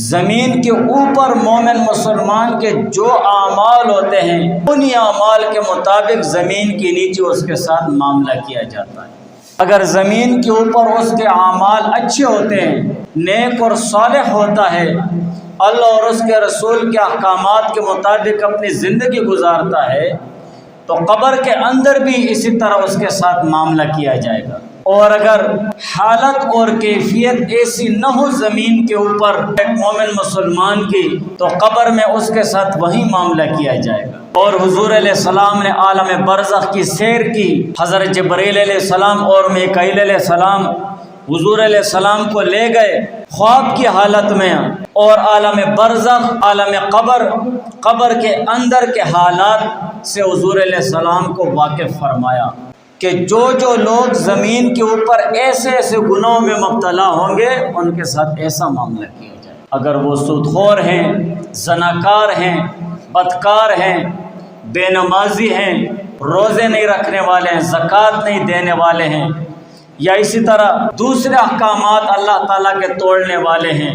زمین کے اوپر مومن مسلمان کے جو اعمال ہوتے ہیں انہی اعمال کے مطابق زمین کے نیچے اس کے ساتھ معاملہ کیا جاتا ہے۔ اگر زمین کے اوپر اس کے اعمال اچھے ہوتے ہیں، نیک اور صالح ہوتا ہے، اللہ اور اس کے رسول کے احکامات کے مطابق اپنی زندگی گزارتا ہے، تو قبر کے اندر بھی اسی طرح اس کے ساتھ معاملہ کیا جائے گا۔ اور اگر حالت اور کیفیت ایسی نہ ہو زمین کے اوپر ایک مومن مسلمان کی، تو قبر میں اس کے ساتھ وہی معاملہ کیا جائے گا۔ اور حضور علیہ السلام نے عالم برزخ کی سیر کی۔ حضرت جبرائیل علیہ السلام اور میکائیل علیہ السلام حضور علیہ السلام کو لے گئے خواب کی حالت میں، اور عالم برزخ، عالم قبر کے اندر کے حالات سے حضور علیہ السلام کو واقف فرمایا کہ جو لوگ زمین کے اوپر ایسے ایسے گناہوں میں مبتلا ہوں گے ان کے ساتھ ایسا معاملہ کیا جائے۔ اگر وہ سودخور ہیں، زناکار ہیں، بدکار ہیں، بے نمازی ہیں، روزے نہیں رکھنے والے ہیں، زکوٰۃ نہیں دینے والے ہیں، یا اسی طرح دوسرے احکامات اللہ تعالیٰ کے توڑنے والے ہیں،